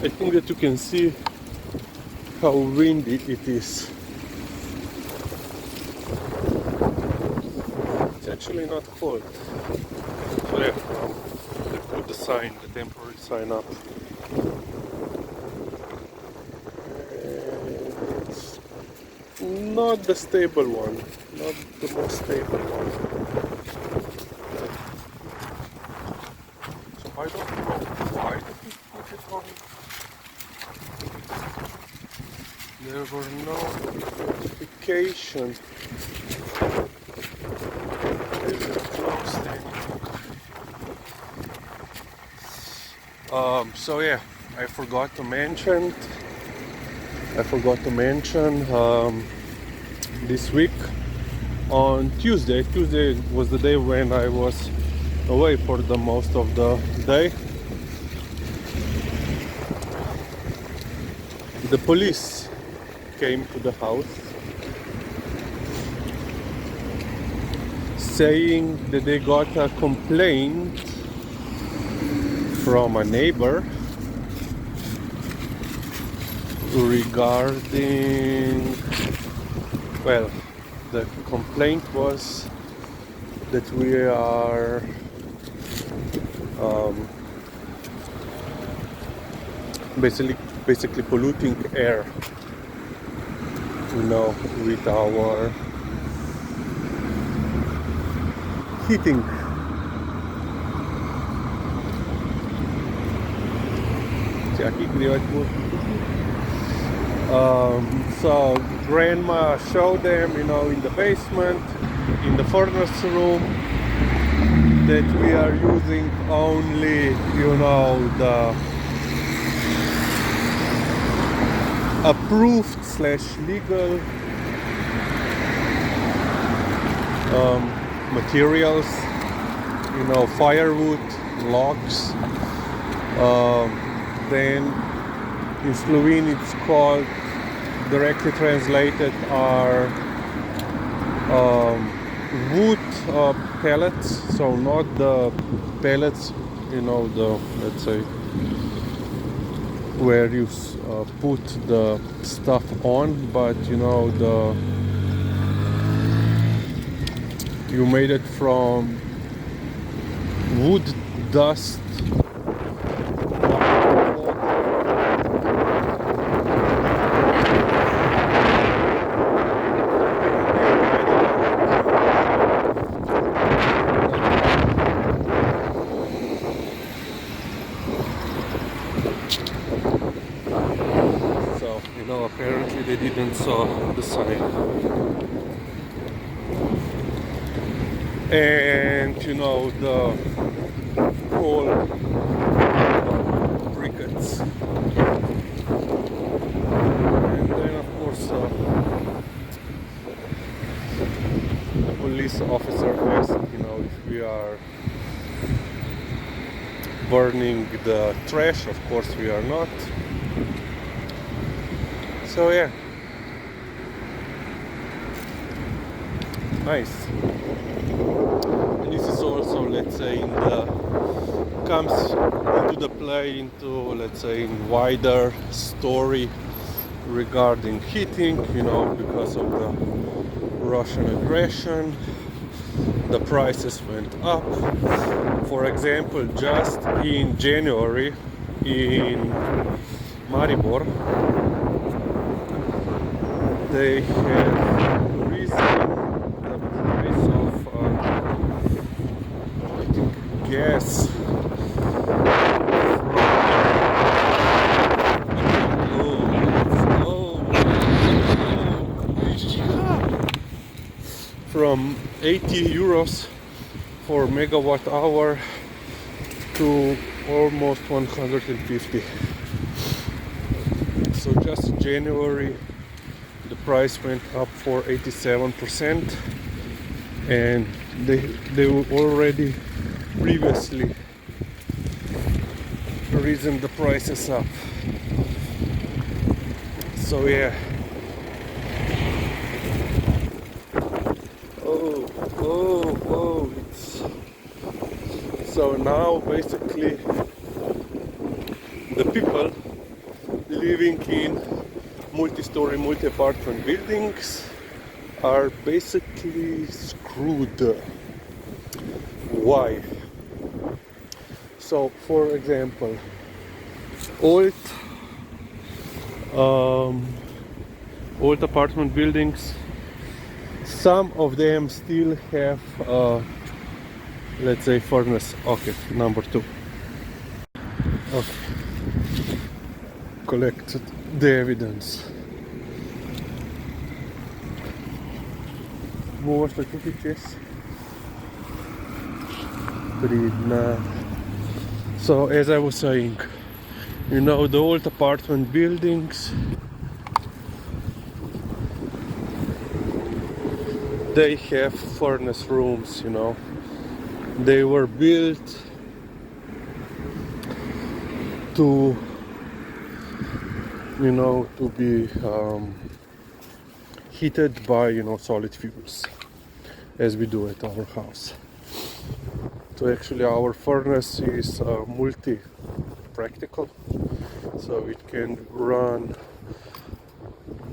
I think that you can see how windy it is. It's actually not cold. So yeah, they put the sign, the temporary sign up. It's not the stable one, not the most stable one. So I don't know why they put it on. There were no notifications. There's a close thing. So yeah, I forgot to mention this week on Tuesday. Tuesday was the day when I was away for the most of the day. The police came to the house saying that they got a complaint from a neighbor regarding, well, the complaint was that we are basically polluting air, with our heating. So grandma showed them, in the basement, in the furnace room, that we are using only, the approved / legal materials, firewood, logs. Then in Slovene it's called, directly translated, are wood pellets. So not the pellets, let's say, where you put the stuff on, but you made it from wood dust. So, apparently they didn't saw the sign. And, the whole briquettes. And then, of course, the police officer asked, if we are burning the trash. Of course we are not. So yeah, nice. And this is also, let's say, comes into the play into, let's say, in wider story regarding heating, because of the Russian aggression, the prices went up. For example, just in January in Maribor, they have risen the price of I think gas from 80 euros for megawatt hour to almost 150. So just in January the price went up for 87%, and they were already previously risen the prices up. So yeah. It's so now basically the people living in multi-story, multi-apartment buildings are basically screwed. Why? So, for example, old old apartment buildings, some of them still have let's say furnace. Okay, number 2. Okay, collected the evidence. More certificates. So as I was saying, you know, the old apartment buildings, they have furnace rooms, you know. They were built to, you know, to be heated by, you know, solid fuels, as we do at our house. So actually our furnace is multi-practical, so it can run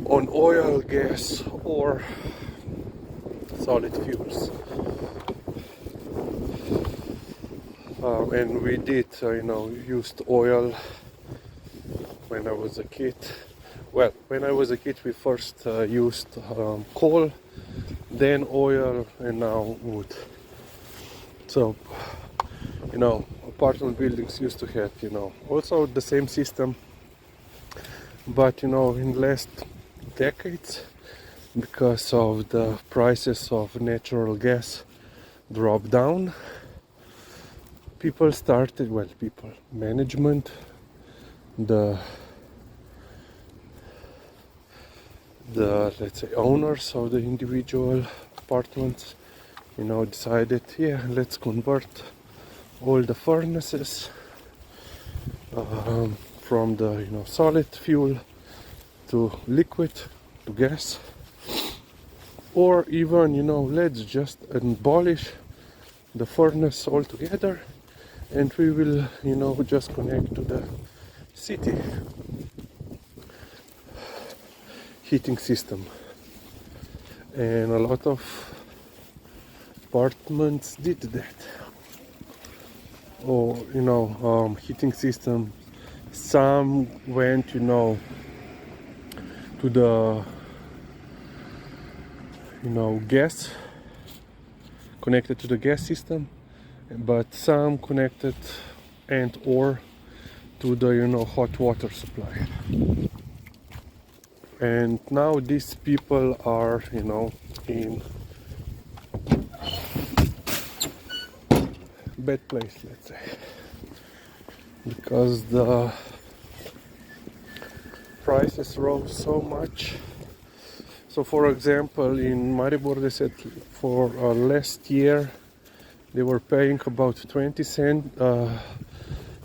on oil, gas, or solid fuels. And we did, you know, used oil when I was a kid. Well, when I was a kid, we first used coal, then oil, and now wood. So, you know, apartment buildings used to have, you know, also the same system, but, you know, in last decades, because of the prices of natural gas dropped down, management, the let's say owners of the individual apartments, you know, decided, yeah, let's convert all the furnaces from the, you know, solid fuel to liquid, to gas, or even, you know, let's just abolish the furnace altogether, and we will, you know, just connect to the city heating system. And a lot of apartments did that. Or, you know, heating system, some went, you know, to the, you know, gas, connected to the gas system, but some connected and or to the, you know, hot water supply. And now these people are, you know, in bad place, let's say, because the prices rose so much. So for example, in Maribor, they said for last year they were paying about 20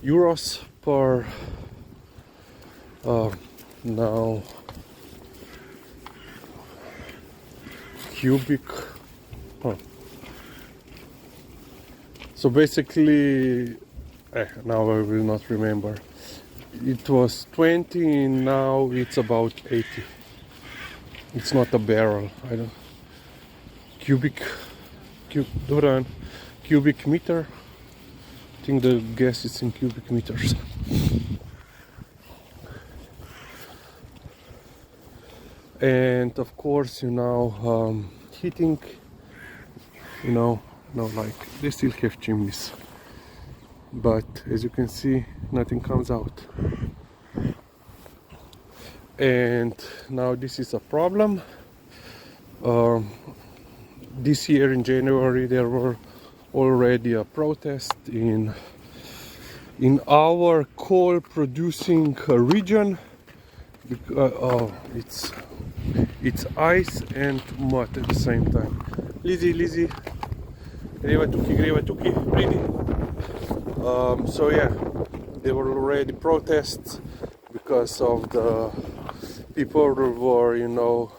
euros per now cubic. So basically, now I will not remember. It was 20, and now it's about 80. It's not a barrel. I don't. Cubic meter. I think the gas is in cubic meters. And of course, you know, heating, you know, like they still have chimneys, but as you can see, nothing comes out. And now this is a problem. This year in January there were already a protest in our coal producing region. It's ice and mud at the same time. Lizzie, greva tuki, pretty. So yeah, there were already protests because of the people who were, you know,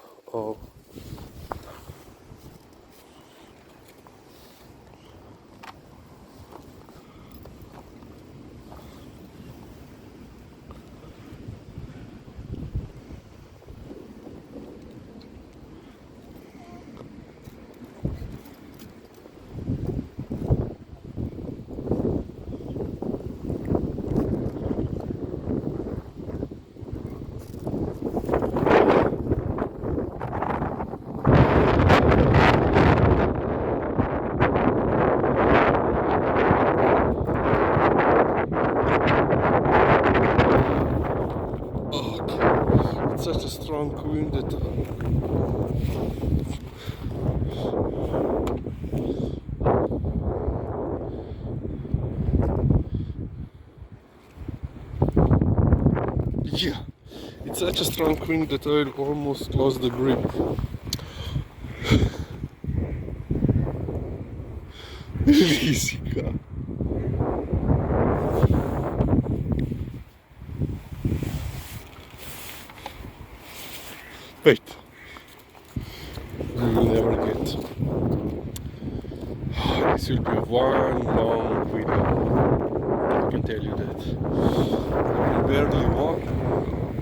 strong wind that yeah, it's such a strong wind that I almost lost the grip. Física. Wait, we will never get. This will be one long video. I can tell you that. I can barely walk.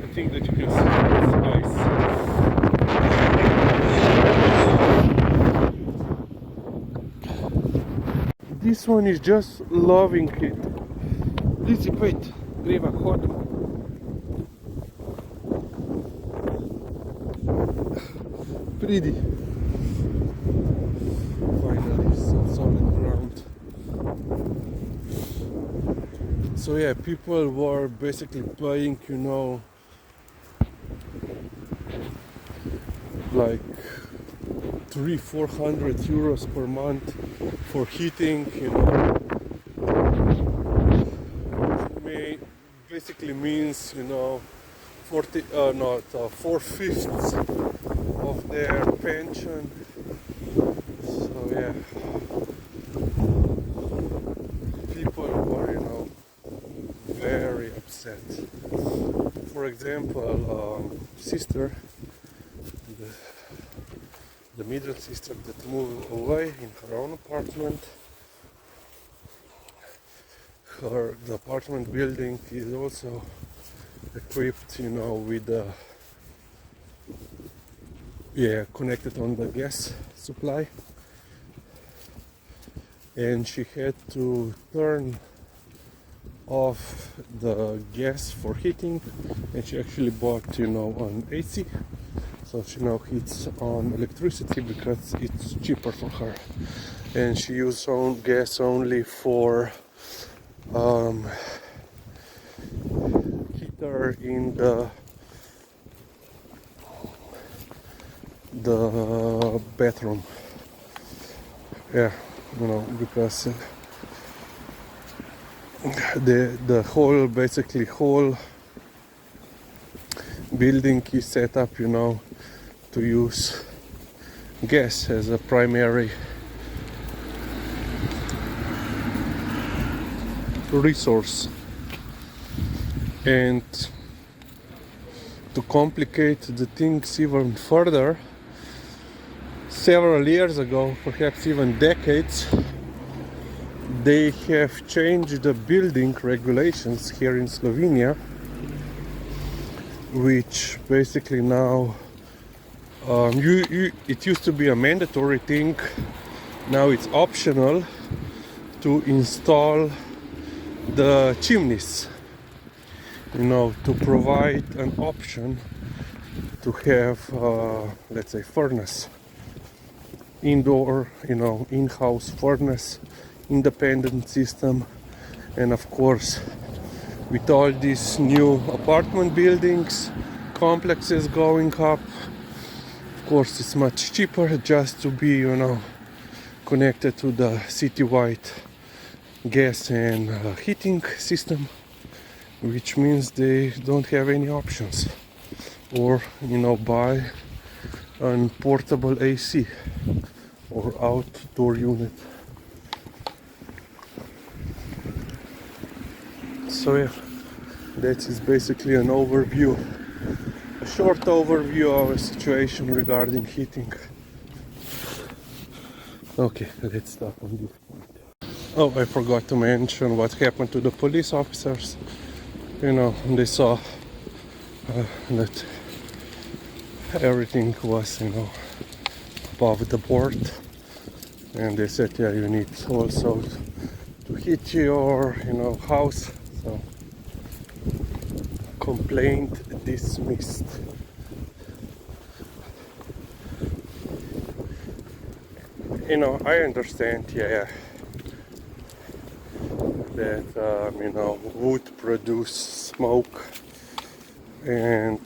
I think that you can see this ice. This one is just loving it. Lizzie, wait, leave a hot one. Pretty. Finally, some solid ground. So yeah, people were basically paying, you know, like 300-400 euros per month for heating, you know. Basically means, you know, 4/5 of their pension. So yeah, people were, you know, very upset. For example, sister, the middle sister that moved away in her own apartment. The apartment building is also equipped, you know, with connected on the gas supply, and she had to turn off the gas for heating, and she actually bought, you know, an AC, so she now heats on electricity because it's cheaper for her, and she used own gas only for heater in the bathroom. Yeah, you know, because the whole building is set up, you know, to use gas as a primary resource. And to complicate the things even further, several years ago, perhaps even decades, they have changed the building regulations here in Slovenia, which basically now it used to be a mandatory thing. Now it's optional to install the chimneys, you know, to provide an option to have let's say furnace, indoor, you know, in-house furnace, independent system. And of course, with all these new apartment buildings, complexes going up, of course it's much cheaper just to be, you know, connected to the citywide gas and heating system, which means they don't have any options, or, you know, buy a portable AC or outdoor unit. So yeah, that is basically an overview, a short overview of a situation regarding heating. Okay, let's stop on this point. Oh, I forgot to mention what happened to the police officers. You know, they saw that everything was, you know, above the board, and they said, yeah, you need also to heat your, you know, house. So, complaint dismissed. You know, I understand, yeah, that you know, wood produce smoke, and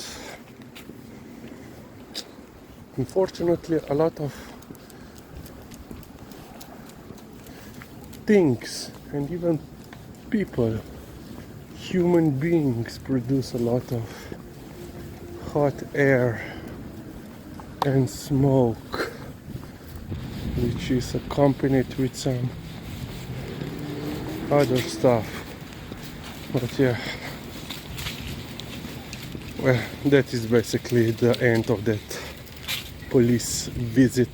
Unfortunately, a lot of things and even people, human beings, produce a lot of hot air and smoke, which is accompanied with some other stuff. But yeah, well, that is basically the end of that police visit.